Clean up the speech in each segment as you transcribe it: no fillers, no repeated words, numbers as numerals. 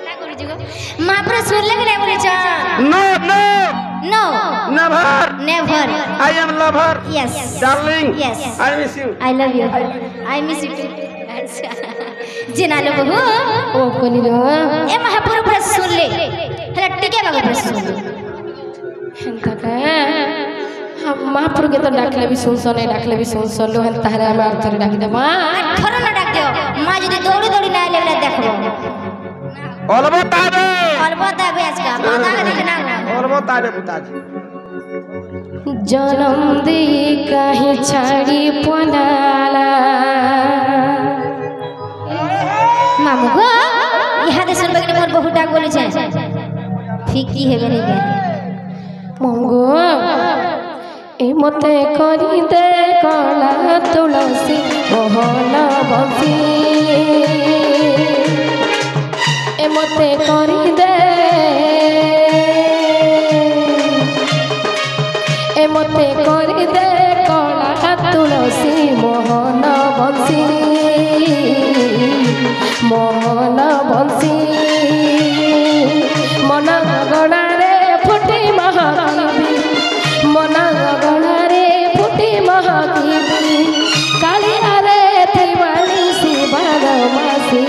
महापुरुष सुनले के नहीं बोले चां no no no never never I am lover yes darling yes I miss you I love you I miss you too अच्छा जिना लो बहु ओ कोनी लो ए महापुरुष सुन ले हला टिके बाबू प्रश्न सुन ले हेंता का हम महापुरुष के तो डाकले भी सुन डाकले भी सुन लो हेंता हरे हम आरतर डाक दे मां थोड़ा ना डाक दियो मां जदी दौड़ी दौड़ी ना लेवला देखबो अलबत आबे आज का पता नहीं ना अलबत आबे पुताजी जन्म दे कहीं छाड़ी पनाला मामू गो यहाँ दे सुन बगने मोर बहुत डाक बोले छे फिकी हेबे नहीं के मंगो ए मते करी दे कला तुलसी मोहन बंसी ए मते करी दे ए मते करी दे कला तुलसी मोहन बंसी मोहन बंसी मन गणा रे फुटी महाकवि मन गणा रे फुटी महाकवि कालिया रे थिवानी शिवार मासी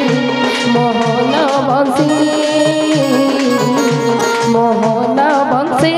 मोहन बंसी मोहन बंसी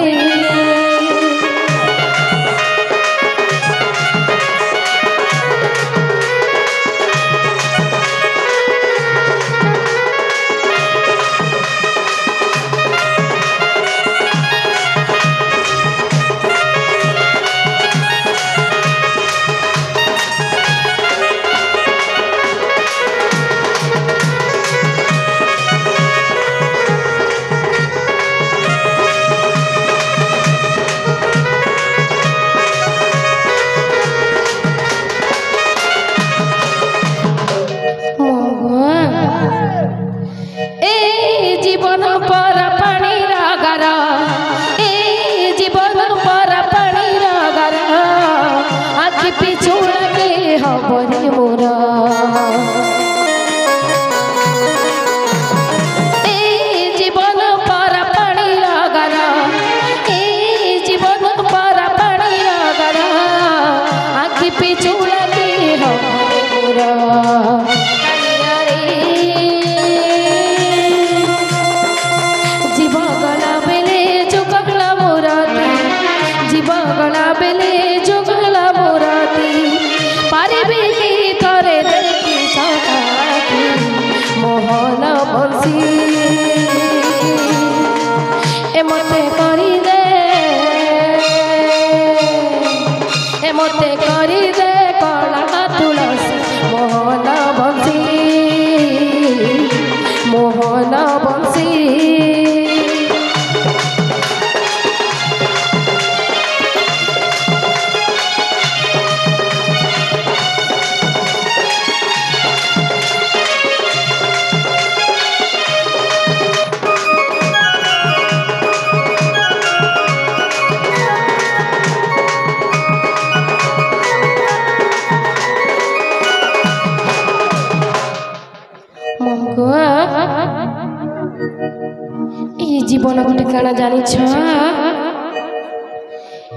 जीवन गोटे काना जानी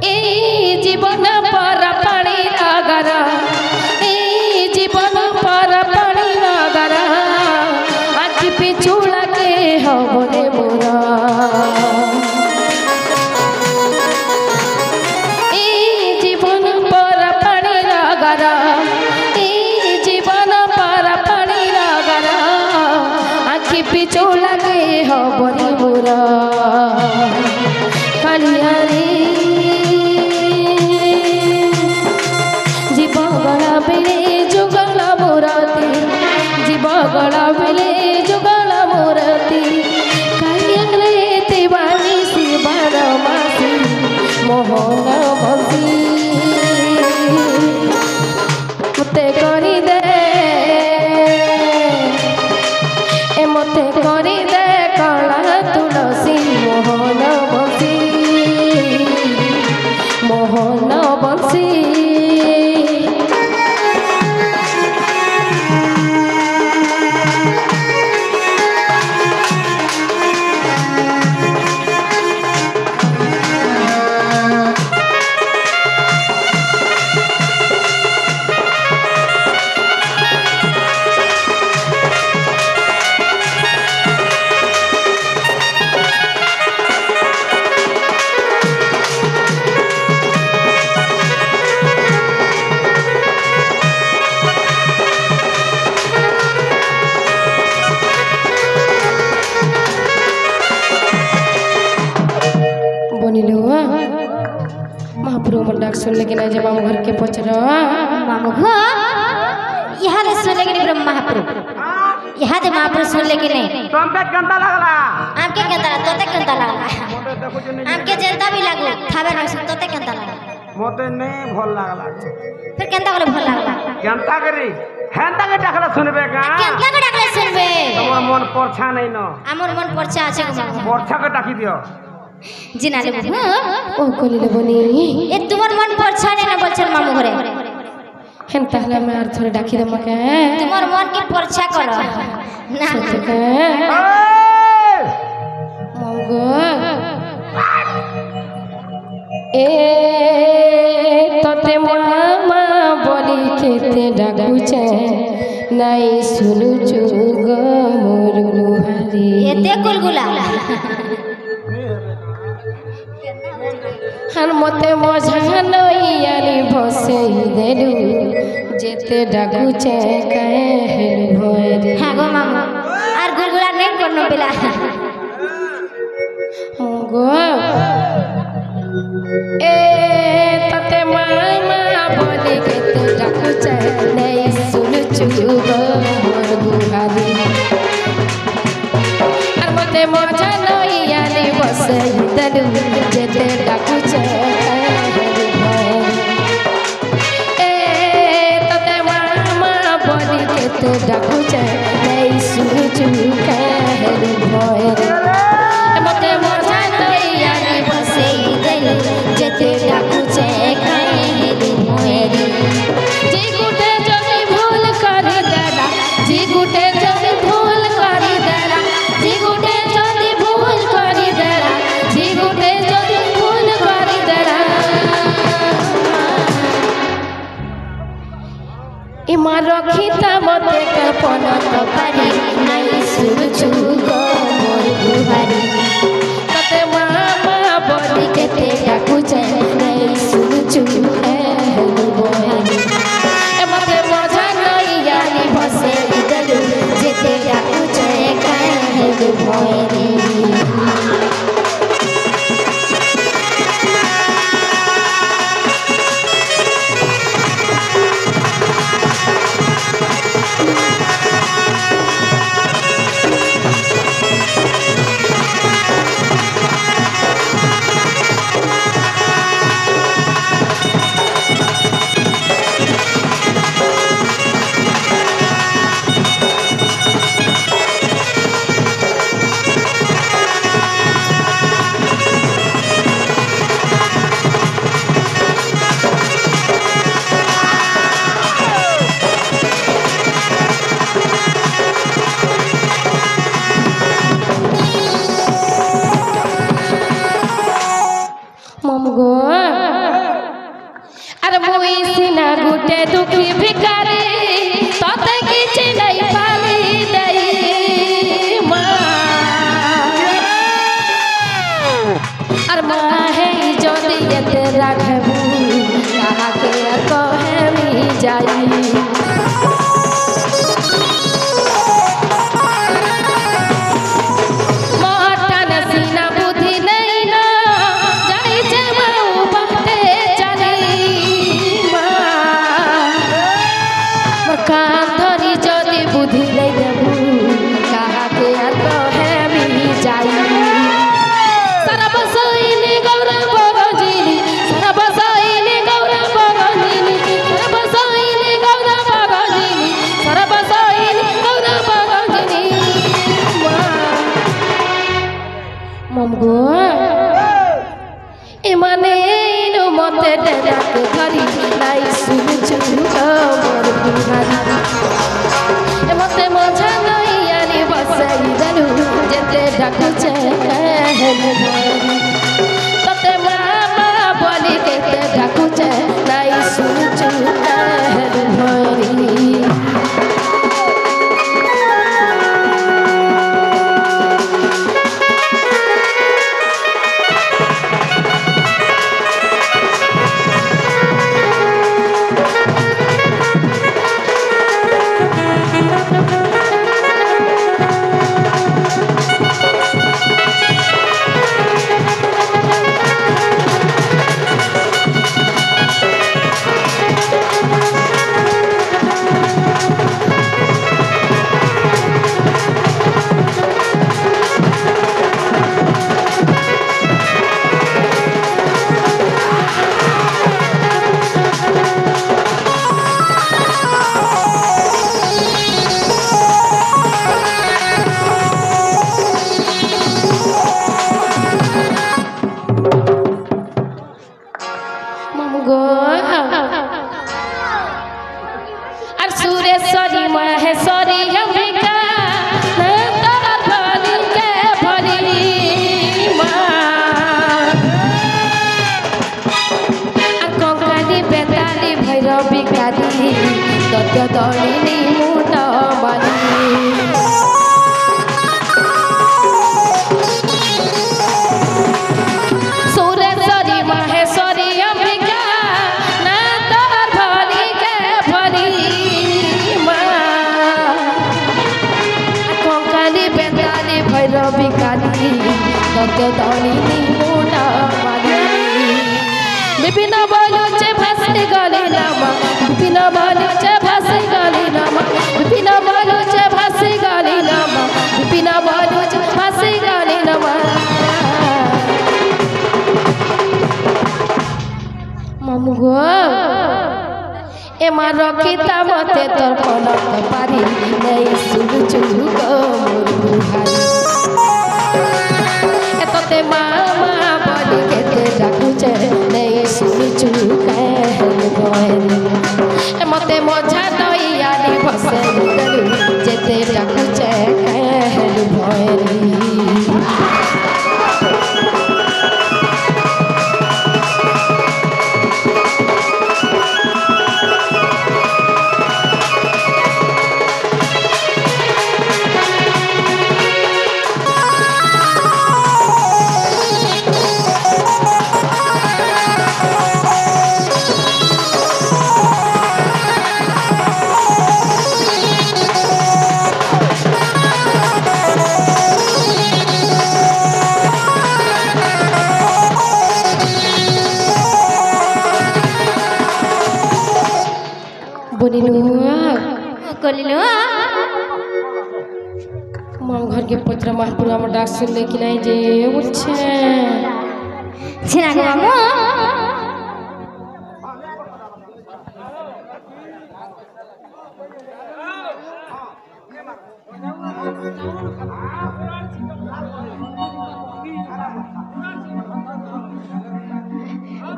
ए जीवन पर पानी लगरा ए जीवन पर पानी लगरा आज पिछु लगे हबरे मोरा ए जीवन पर पानी लगरा ए जीवन पर पानी लगरा आज पिछु लगे हबरे मोरा कालिया रे जीवगला बेले जुगला मोरती जीवगला बेले जुगला मोरती कालिया रे तिवानी शिवार मासी मोहन बंसी मते करी दे ए मते करी दे कला तुलसी मोहन बंसी मोहन बंसी कनिलो महाप्रभु मन डाक सुन लेकिन आज मामू घर के पचरा मामू घर यहाँ दे सुन लेकिन ब्रह्म महाप्रभु यहाँ दे महाप्रभु सुन लेकिन तुम पे गंदा लगला आमके गंदा लगा तोते गंदा लगा आमके जनता भी लागू खावे ना तोते गंदा लगा मोते नहीं भल लगला फिर केंता करे भल लागला गंदा करी हेंता के डाकला सुनबे का केंता के डाकले सुनबे तोर मन परछा नहीं न हमर मन परछा আছে परछा के डाकी दियो जिनाले ओ कनिलो बनी ए তোমার মন পড়ছা না বলছেন মামু ঘরে हेन ताहले मैं आर थोड़े डाकी दे मके তোমার মন কি পড়ছা করো না मंगो ए तते मामा बोली केते डाकुचे नाई सुनु जुग मोर गुहारी এতে কুলগুলা हर मते मजा नैयारी बसे देलु जेते डाकुचे काहे हेलु भोरे হ্যাঁ গো মামু আর গুলগুলা নেই কোন বেলা मंगो ए तते मामा बोली केते डाकुचे नाई सुनु जुग मोर गुहारी हर मते मजा नैयारी बसे देलु जेते डाकुचे डाकुचे नहीं सुचु कहर भोर मते मजा नैयारी बसे दिल जेते डाकुचे कहर भोर जी गुटे जदी भूल करी देला जी गुटे जदी भूल करी देला जी गुटे जदी भूल करी देला जी गुटे जदी भूल करी देला इमा रखिता मते कल्पना পারি নাই সুচু গো মোর গুহারি तते मामा बोली কেতে ডাকুছে নাই সুচু बोली ए मते मजा नैयारी বসে দিলু যেতে ডাকুছে কাহের ভয়রে ममगो अरे मुई सिना गुटे दुखी भिकारी तते किछि नहीं पाली दई मां अरे मां है जदी एते राघबू कहा के कहे मी जाई कांधरी जदी बुद्धि ले देबू कहा के कहे मी जाई सरब सैनी गौरव गंजिनी सरब सैनी गौरव गंजिनी सरब सैनी गौरव गंजिनी सरब सैनी गौरव गंजिनी ममगो इमाने नो मते डाक धरी नाई सुचु मोर गुहारी मते मजा नैयारी बसे देलु जेते डाकुचे कहर भोरी तते मामा बोली केते डाकुचे नाई सुचु कहर भोरी सत्य दलिनी मुंड बाली सुरेश्वरी माहेश्वरी अंबिका ना तोर भली के भली कंकाली बेताली भैरवी काली सत्य दलिनी मुंड बाली विपिन बलुचे भासी गली नामा विपिन बलुचे भासी गली नामा विपिन बलुचे भासी गली नामा विपिन बलुचे भासी गली नामा मामू गो ए मार रखिता मते तोर पलक पारी नहीं सुलुचु गो मोर बुहारी ए तते मामा बलि केते डाकुचे नहीं सुलुचु कहल बोल ए मते मजा दइयानी भसेल देलु जेते डाकुचे कहल बोल माँ घर के पत्र महापुरा में डाक सुन ले कि नहीं जे उठे छिना गो मामू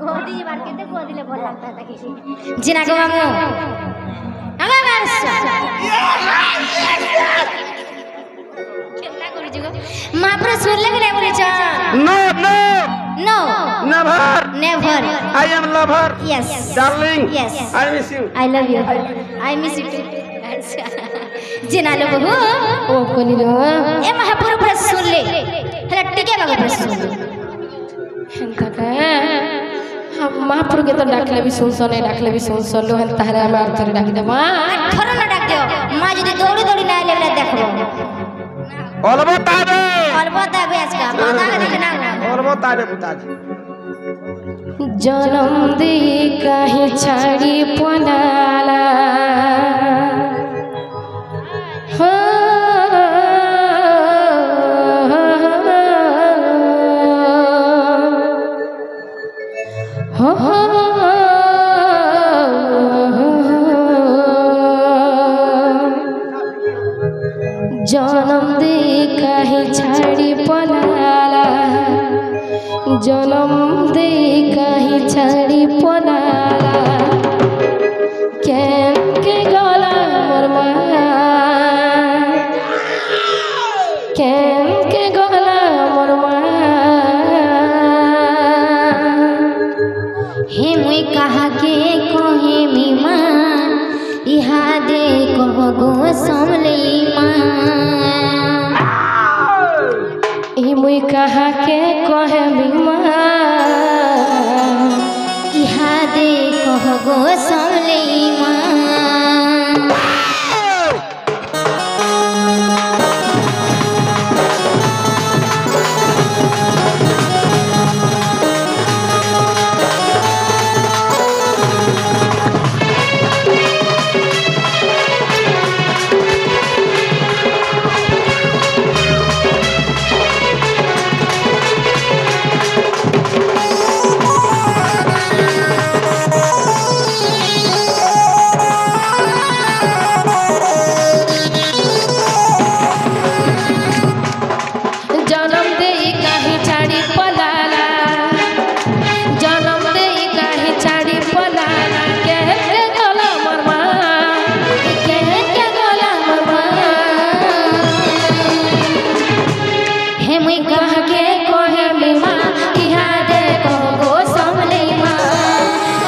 गोदी बार केते गोदी ले बोल लगता था किसी छिना गो मामू महापुरा सुन ले कि बोले चा no no no never never I am lover yes darling yes I miss you I love you I miss you too जिना लो बहू ओ कोनी रो ए महापुरा पर सुन ले हला टिके बाबू पर सुन ले हेंता का हम महापुर के तो डाकले भी सुन लो हेंता हरा में अर्थ डाक दे मां थोड़ा ना डाक दियो मां जदी दौड़ी दौड़ी ना लेले देखबो अलबत्ता बेच का माता के देखना अलबत्ता रे पुताजी जन्म दे कहीं छाड़ी पनाला हो जन्म दे कहीं छाड़ी पनाला जन्म दे कहीं छाड़ी पनाला केन के गला मोर माया केन के गला मोर माया हे मुई कहा के कोहे मी मां इहा दे कहो गो समले मां ई मुई कहा के कहे मी मां इहा दे कहो गो समले मां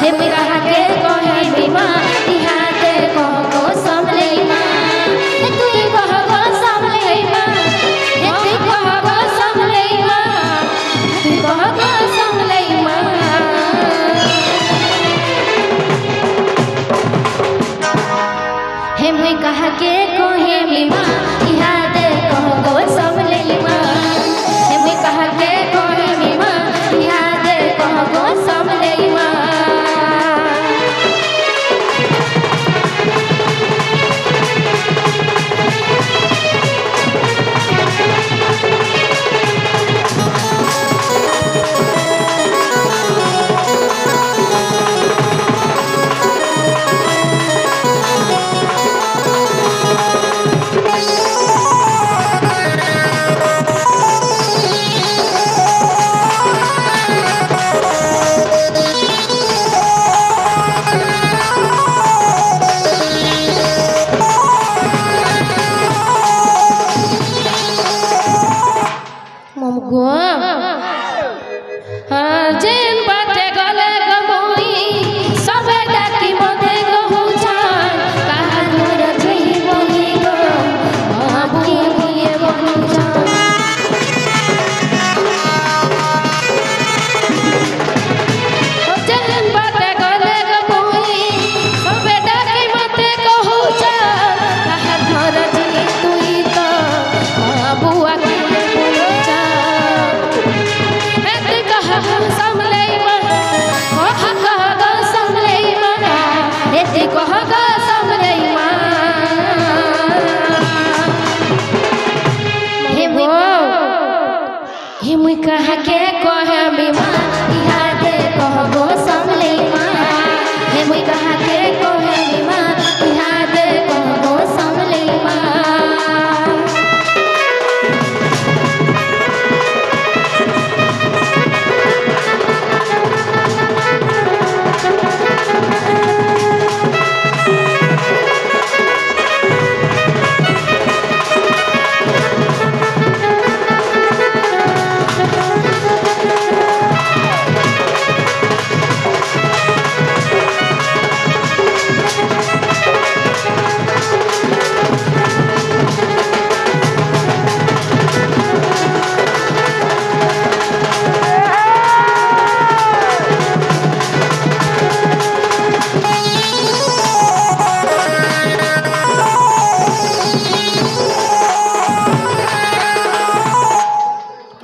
हे मेरा के कहे बीमा इहा दे को ममगो जेन बाटे गले गमोई सबे डाकी मते कहू जान कहा घर जई बोली गो बाबू ये बोलू जान जेन बाटे गले गमोई सबे डाकी मते कहू जान कहा घर जई तुई तो बाबू आके बोलू जान एत कहा समले मना ओ कहा समले मना एत कहा समले मना हे मुई कहा के कहे बीमा इहा दे कहबो समले मना हे मुई कहा के कहे बीमा इहा दे कहबो समले मना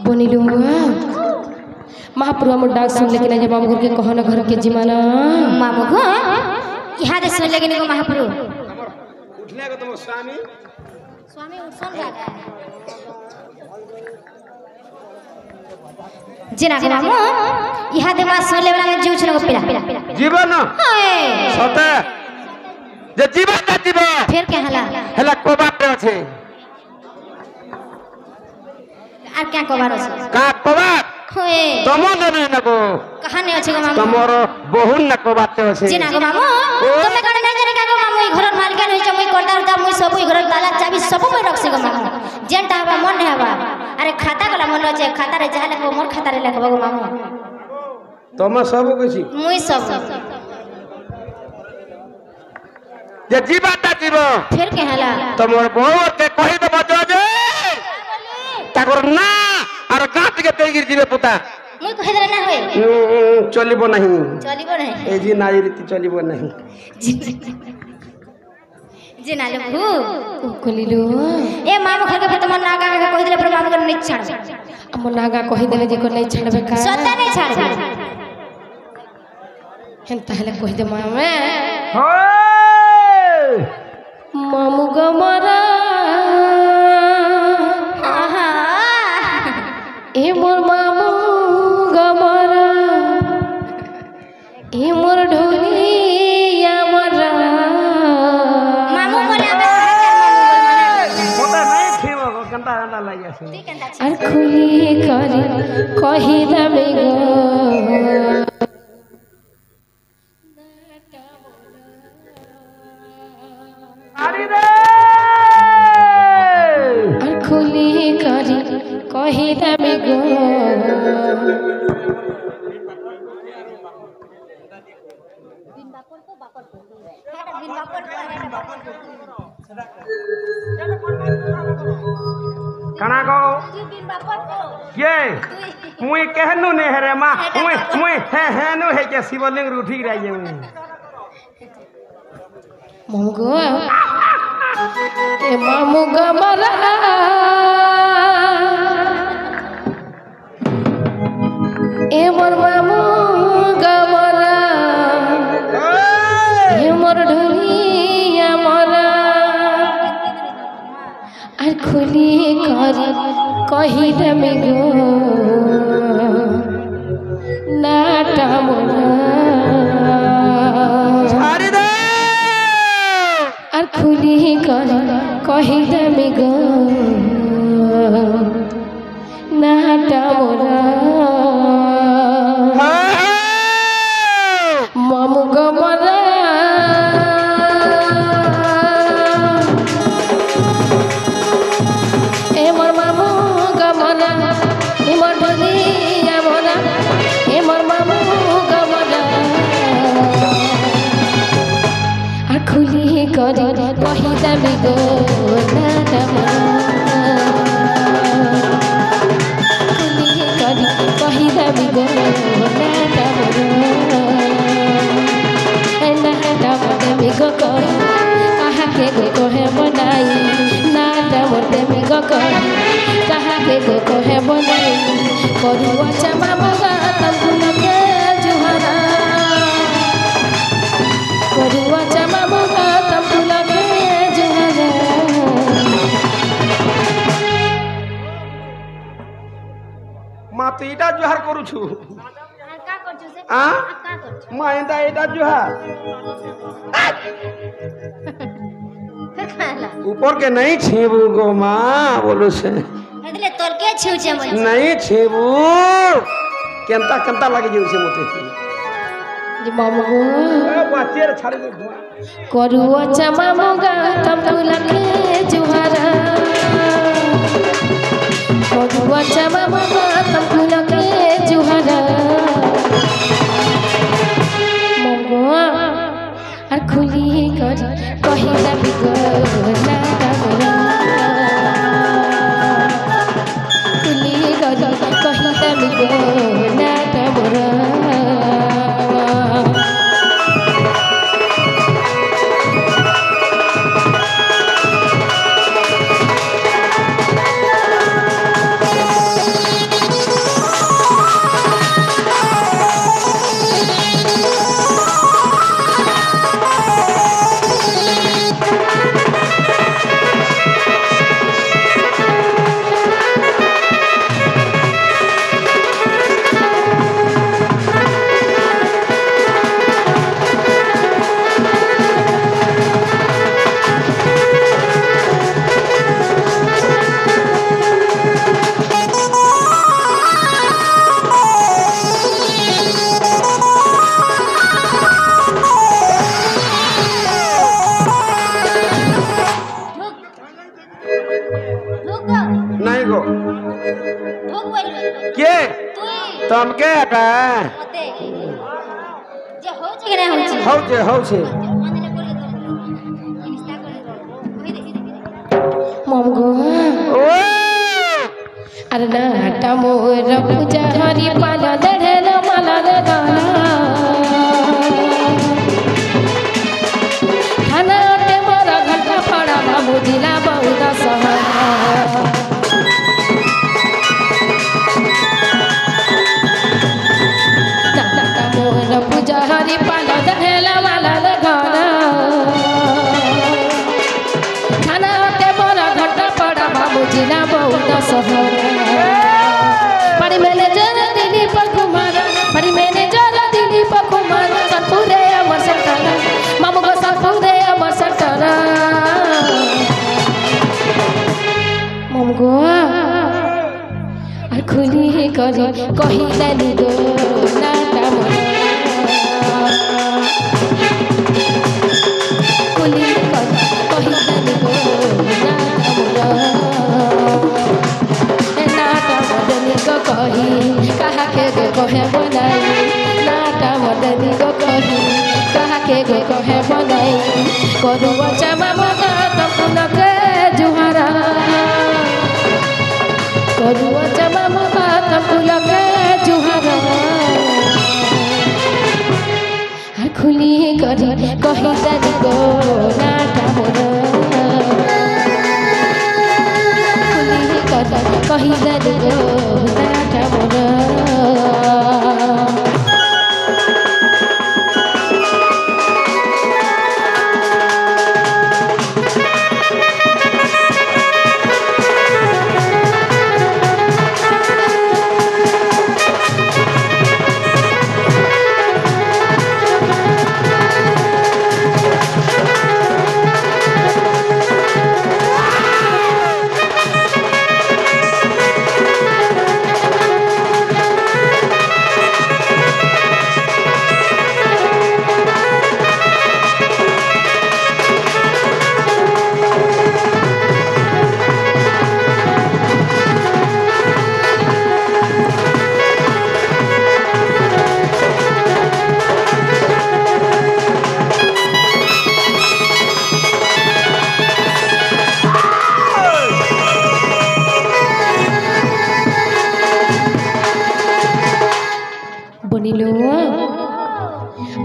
बनिलू महाप्रभु हमर डाक सुन लेकिन जब हम घर के कहना घर के जिमाना मामू को यहाँ दे सुन लेकिन को महाप्रभु उठने को तुम स्वामी स्वामी उठसन जागा जिना के मामू यहाँ दे मां सुन ले वाला में जीव छन को पिला जीवन हाय सते जे जीवन ना जीव फिर के हला को बात আছে আর क्या কবার আছে का कोबात होए तमो देने नको कहानी আছে গো মামু तमोर बहुन न कोबात আছে জিনা গো মামু তুমি কানে নাই জানি কা গো মামু এই ঘরের মালিকান হইছ মুই করদার দা মুই সব এই ঘরের তালা চাবি সব মুই রাখছি গো মামু যেনটা হবা মন নাই হবা আরে খাতা গলা মন আছে খাতা রে যাহা লিখবো মোর খাতা রে লিখবো গো মামু तम सब कुछ মুই সব जे जीवाता जीव फिर के हला तमोर बहु के कहि दबो जे ताकर ना और गांठ के तेगिर जीवे पुता मुई कहि दरे ना होय चलिबो नहीं चलिबो नहीं ए जी नाई रीति चलिबो नहीं जिना लखू कलिलू ए मामू घर के तुम नागा के कहि दले पर मामू के नहीं छाड़ हम नागा कहि देले जे को नहीं छाड़बे का सत्ता नहीं छाड़ हेन ताहले कहि दे मामे होय मामू गमरा आहा ए मोर मामू गमरा ए मोर ढोलिया मरा मामू बोले हमें मोटा नहीं खेबो कंता कंता लागिया से ठीक है और खुली करी कहि दमे गो अरे रे और खुली करी कहि दमे गो कना को ये मुई कहनु ने हरे मा मुई हे नु हे के शिवलिंग उठी रही है मामू गो ए मामू गमरा ए मोर मामू गमरा ए मोर ढोलिया मरा और खुली करी कहि दमे गो नाटा मोरा अरे रे और खुली करी कहि दमे गो नाटा मोरा मामू गमरा ए मोर मामू गमरा দামি গো নাটা কুলি করি কহি দামি গো নাটা নাটা দামি গো কহি কাহাকে গো কহে বনাই নাটা দামি গো কহি কাহাকে গো কহে বনাই করুয়া চামা মগা তমুলকে জুহারা করুয়া চামা মগা তমুলকে জুহারা মা তো এটা জোহার করুছু का करछु से आ का करछु মা এটা জোহার फिर खाला ऊपर के नहीं छेबू गो माँ बोलो से हेदले तोर के छिउचे मन नहीं छेबू केंता केंता लगे जे उसे मोते जे मामगो ए बाचेर छाड़ी दे धुआ করুয়া চামা মগা তমুলকে জুহারা করুয়া চামা মগা তমুলকে জুহারা মগো আর খুলি করি কহিলা বিগো নাটা মোরা খুলি করি কহিলা বিগো নাটা মোরা नहीं गो भोग बोल के तू तम के का मते जे हो जे ना होची हौ छे माने बोल के रिश्ता कर दे মমগো ओ আর নাটা মোর পূজা হরি পালা দেড়েল মালা রে গালা থানাতে মোরা ঘন্টা পড়া বাবু দিলা বউদা সহা নাটা মোর পূজা হরি পালা দেড়েল মালা রে গালা থানাতে মোরা ঘন্টা পড়া বাবু দিলা বউদা সহা খুলি করি কহিলানি গো নাটা মোরা খুলি করি কহিলানি গো নাটা মোরা নাটা মদনি গো কহি কাহাকে গো কহে বনাই নাটা মদনি গো কহি কাহাকে গো কহে বনাই করুয়া চামা মগা তমুলকে জুহারা করুয়া চামা মগা তমুলকে জুহারা আর খুলি করি কহিলানি গো নাটা মোরা খুলি করি কহিলানি গো নাটা মোরা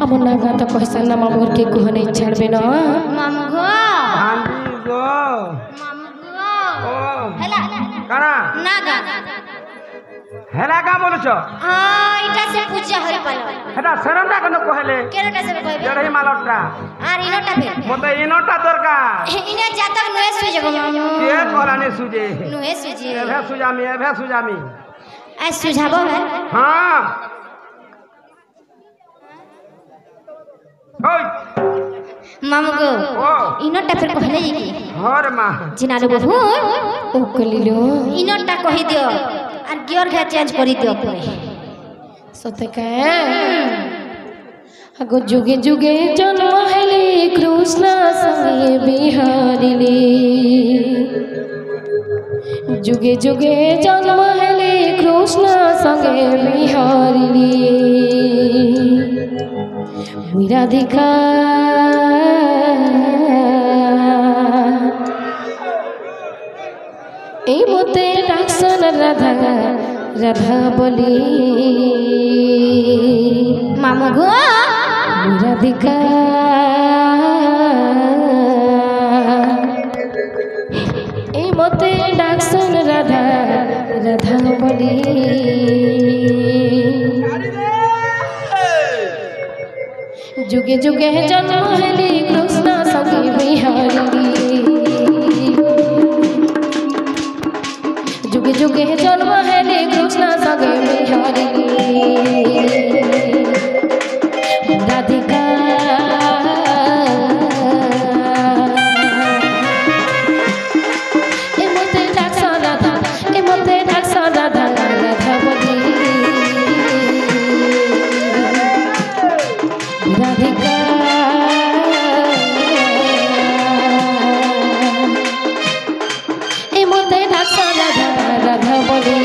আমার নাগা তো কইছেন না মামুর কে কোহনে ছাড়বে না মামু গো ভান্ডি গো মামু গো ও হেলা কানা না গা হেলা কা বলছ এটা সে পূজা হই পালো এটা শরণটা কেন কহলে কেনটা সে কইবে জড়ই মালটা আর ইনোটা বে মতে ইনোটা দরকার ইনে জাতক নয় সুজে গো মামু কে কলানি সুজে নয় সুজে এভে সুজামি আই সুঝাবো হে হ্যাঁ ওই মামু গো ও ইনোটা ফির কহলে কি হর মা জিনালো বহু ও কলিলো ইনোটা কহি দিও আর গিয়র ঘে চেঞ্জ করি দিও পরে সতে কে আগো যুগে যুগে জন্ম হেলি কৃষ্ণ সঙ্গে বিহারিলি যুগে যুগে জন্ম হেলি কৃষ্ণ সঙ্গে বিহারিলি রাধিকা এই মতে ডাকসন রাধা রাধা বলি মামু গো রাধিকা এই মতে ডাকসন রাধা রাধা বলি যুগে যুগে জন্ম হেলি কৃষ্ণ সঙ্গে বিহারিলি যুগে যুগে জন্ম হেলি কৃষ্ণ সঙ্গে বিহারিলি রাধিকা এ মতে ডাকছ রাধা এ মতে ডাকছ রাধা রাধা বলি রাধিকা এই মতে ডাকছ রাধা রাধা বলি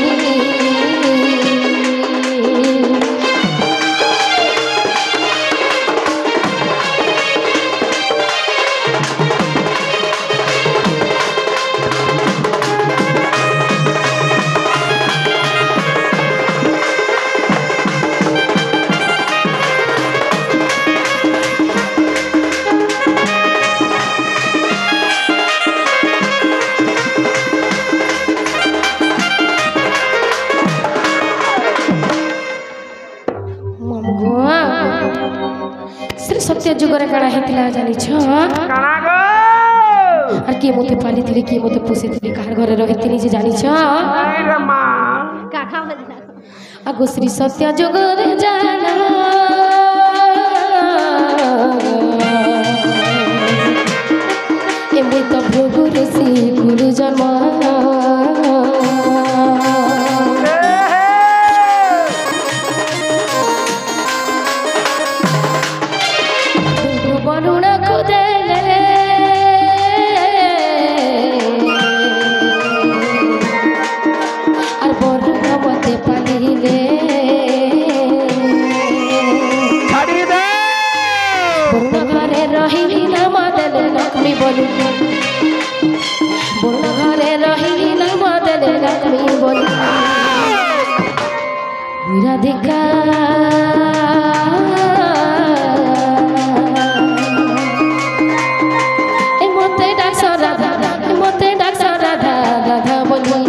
श्री सत्य जुगरे कड़ा हेतिला जानी छ কানা গো আর কে মতে পালি থিলি কে মতে পুষে থিলি কার ঘরে রহিতিনি যে জানি छ এই রে মা কাকা বদলা আগো শ্রী সত্য जुगरे জানা এমনি তো প্রভু ঋষি গুরু জন্ম বরুণা খুদেলে আর বরুণা মতে পালিলে ছাড়ি দে বরুণা ঘরে রহিলি না মাদেলে লক্ষ্মী বলি বরুণা ঘরে রহিলি না মাদেলে লক্ষ্মী বলি রাধিকা এই মতে ডাকছ রাধা এই মতে ডাকছ রাধা রাধা বলি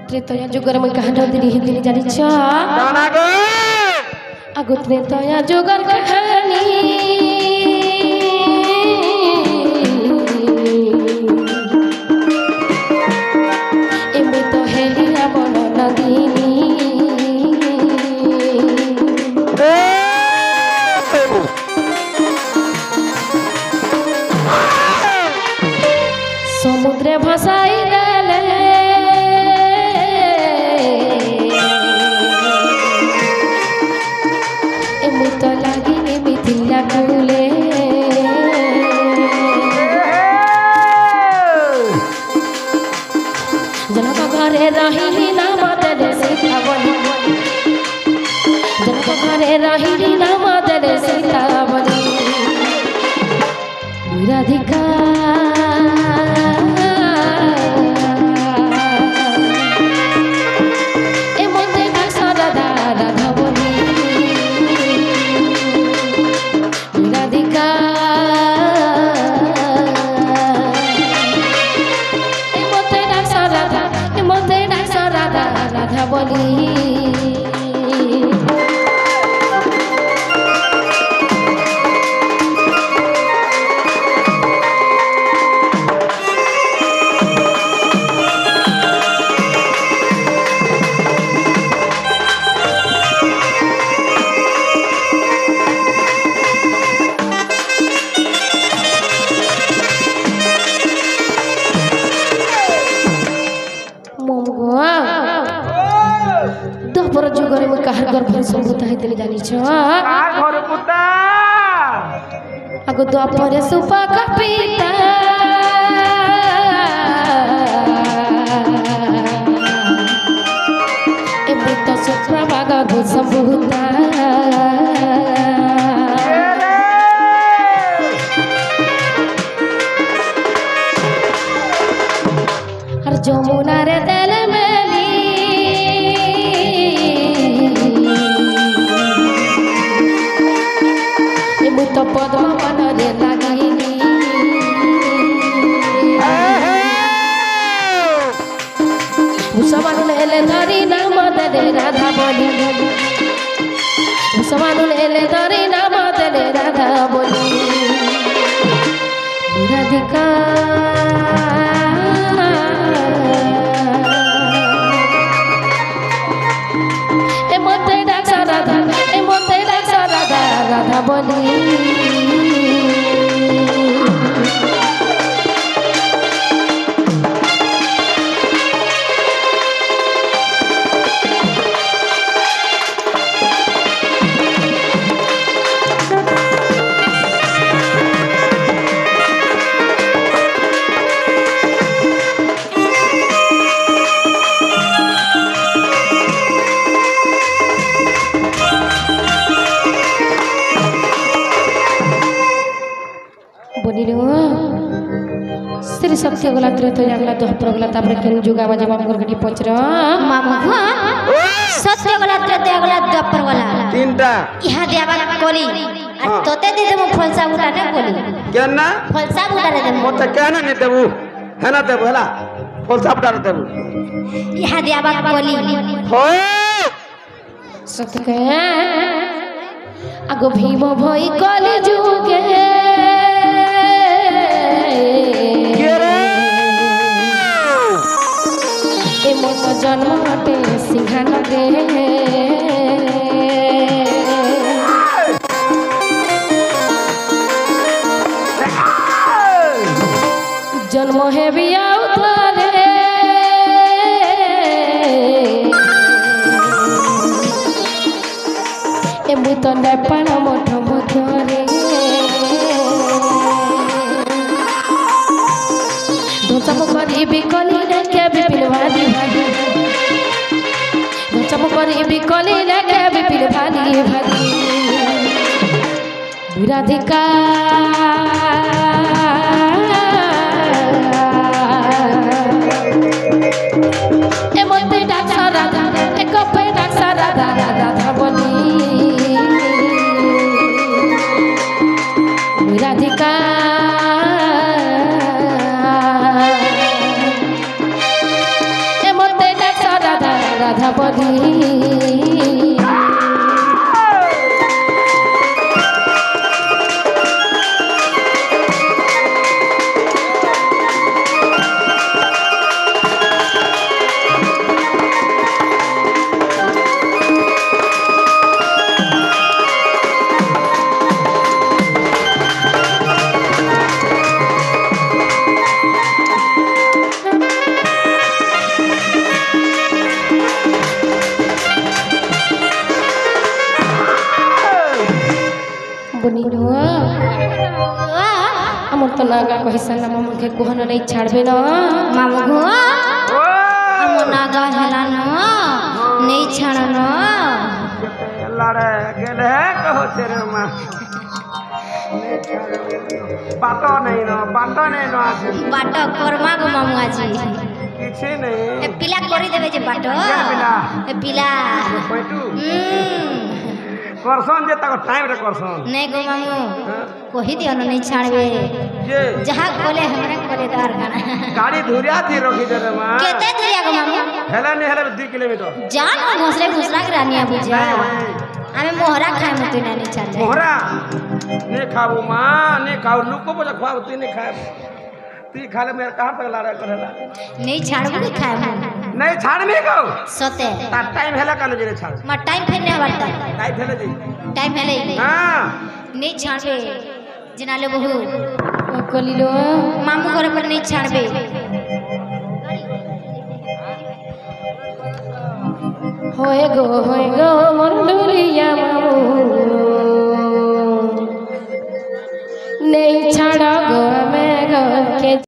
ত্রেতয়া যুগরে মই কাহানি দিলি হিদিনি জানি छ কানা গো আগো ত্রেতয়া যুগর কাহানি এমনি তো হেলিয়া বন নদিনী সমুদ্রে ভাসাই দেলে ঘরে রহিলি নাম দেলে সীতা বলি জনক ঘরে রহিলি নাম দেলে সীতা বলি রাধিকা এ মতে ডাকছ রাধা রাধা বলি রাধিকা এ মতে ডাকছ রাধা এ মতে ডাকছ রাধা রাধা বলি दोपहर जुगरे में काहर घर भर संभूत है तेरे जानी छो कार घर पुता अगो दोपहर सुपा का पीता ए बेटा सुप्रा बागा भर संभूता हर जमुना रे दिल में तो पद्म बनरे लागिनी मुसवानु लेले धरी नाम देले राधा बोली मुसवानु लेले धरी नाम देले राधा बोली राधिका ए मोते डाक्स राधा ए मोते डाक्स राधा राधा बोली श्री सत्य गला त्रेत जागला दोहपर गला तापर केन जुगा बाजे मामगर गटी पचर मामू सत्य गला त्रेत गला दोपहर गला तीनटा इहा देबा कोली আর তোতে দিতে মু ফলসা বুটা না কোলি কেন না ফলসা বুটা রে দেবো মতে কেন নি দেবু হেনা দেবু হেলা ফলসা বুটা রে দেবু ইহা দেবা কোলি हो सत्य आगो भीम भई कले जुगे ए मत जन्म हटे सिंहान रे जन्म है बिया उतारे ए मुत नेपाल मठ मठरे धोचम करी बिकली लेके बिपिल भाली भाली धोचम करी बिकली लेके बिपिल भाली भाली राधिका ए मोते डाक्सा राधा ए कपे डाक्सा राधा राधा बोली राधिका ए मोते डाक्सा राधा राधा बोली আমার তো নাগা কহিসাল মামুকে কোহন নাই ছাড়বে না মামু গো আমো না ଛାଣନ लड़े गेले कहो तेरे माँ बात नहीं न आसे बाट कर्मा गो मामू आजी किसी नहीं ए पिला करी देबे जे बाट पिला? ए पिला पैटू करसन जे तक टाइम रे करसन नहीं गो मामू कही दियो न नहीं छाड़बे जे जहां खोले हमरे करे दार गाना गाड़ी धुरिया थी रखी दे रे माँ केते दिया गो मामू हेला नहीं हेला 2 किलोमीटर जान घोसले घुसरा के रानिया बुझा हमें मोहरा खाए मत नहीं चल मोहरा नहीं खाऊ माँ नहीं खाऊ लोग को बोला खाऊ तू नहीं खाए तू खा ले मेरे कहाँ तक लड़ा करेला नहीं छाड़बे नहीं खाए नहीं छाड़ में खाऊ सते ता टाइम हेला कानो जे छाड़ मा टाइम फेरने वाला टाइम हेला जी टाइम है हां नहीं छाड़बे जिनाले बहु कलिलो मामू घर पर नहीं छाड़बे होए गो मोर डोलिया मामू नहीं छाड़ा गो मैं घर के